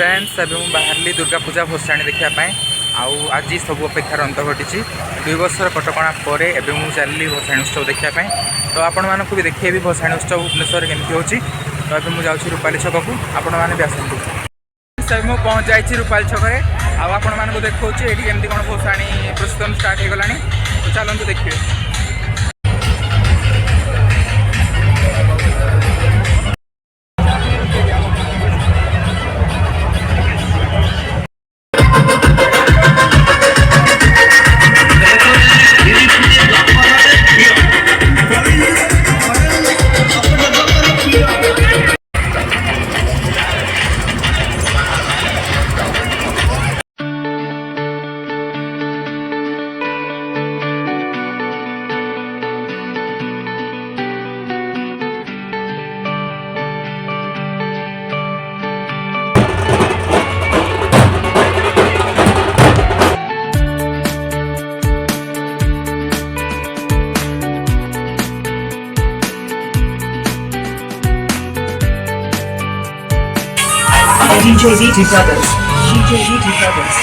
Friends अभी मुझे बाहरी दुर्गा पूजा भसाणी देखापी आज सब अपेक्षार अंत घटी 2 वर्षर कटका पर एवं मुझे चलि भसाणी उत्सव देखापी तो आपण मानक भी देखिए भसाणी उत्सव भुवनेश्वर केमती होची। तो अभी मुझे जाऊँगी रूपाली छक को आपण मैंने भी आसतु मुझे पहुँच जाइए रूपाली छक आपण मानक देखा ये केमती कौन भसाणी प्रस्तुत स्टार्ट हो गला तो चलतु देखिए। DJ VT Brothers. DJ VT Brothers.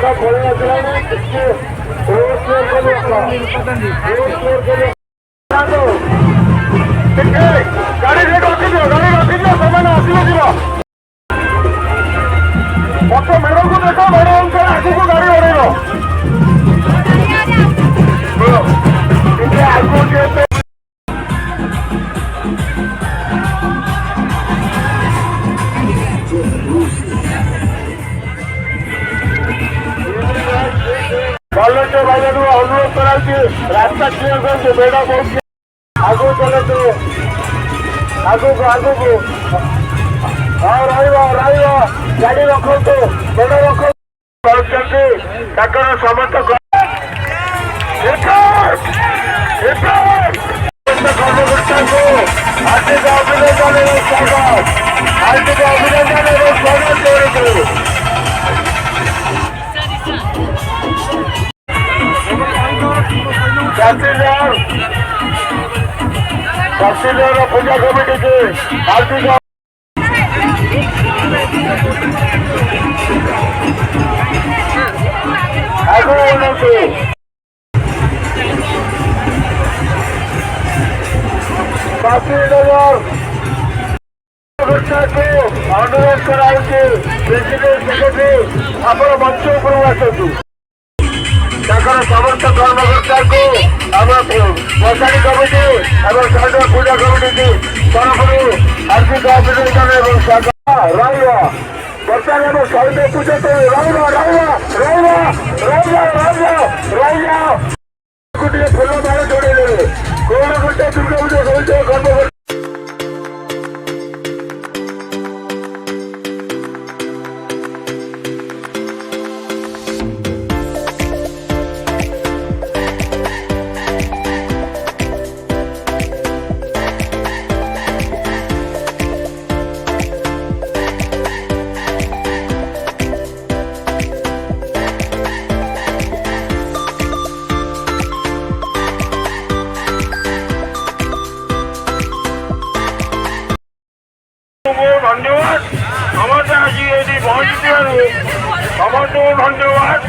ଗାଡ଼ି ରଖିଦିଅ ସେମାନେ ଆସିବେ ଯିବ ମତେ ମେଢକୁ ଦେଖ ମେଢ ଅନୁସାରେ ଆଗକୁ ଗାଡ଼ି ଓଡ଼େଇବ ଟିକେ ଆଗକୁ ଟିକେ कॉलेज भाई अनुरोध करा रास्ता क्लियर कर बेड़ा बहुत आगू चले तो आगू को हाँ गाड़ी रखो तो बेड़ा रखो समस्त कर्मकर्ता को हार्दिक अभिनंदन एवं स्वागत हार्दिक अभिनंदन एवं स्वागत तहसीलदार पूजा कमिटी के हार्दिक आगू तहसीलदार को अनुरोध कराऊँगी प्रेसिडेंट सेक्रेटरी आपण मंच उपरू आसतु समस्त कर्मकर्ता को बसाणी कमिटी और पूजा कमिटी तरफ हार्दिक अभिनंदन एवं स्वागत बर्तमान शहीद पूजा तो रही फूल माल जोड़े कौन गोटे दुर्गा पूजा शहीद कर्मकर्ता धन्यवाद समस्त आज ये पहुंची समस्त धन्यवाद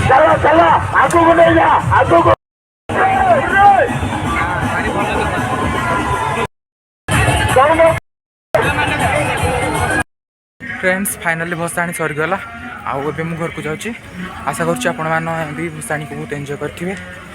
चला चला आगू को नहीं जा आगू को फ्रेंड्स फाइनाली भसाणी सरीगला आउ घर को जाऊँगी आशा करुँच आपण मैंने भी भसाणी को बहुत एंजॉय करेंगे।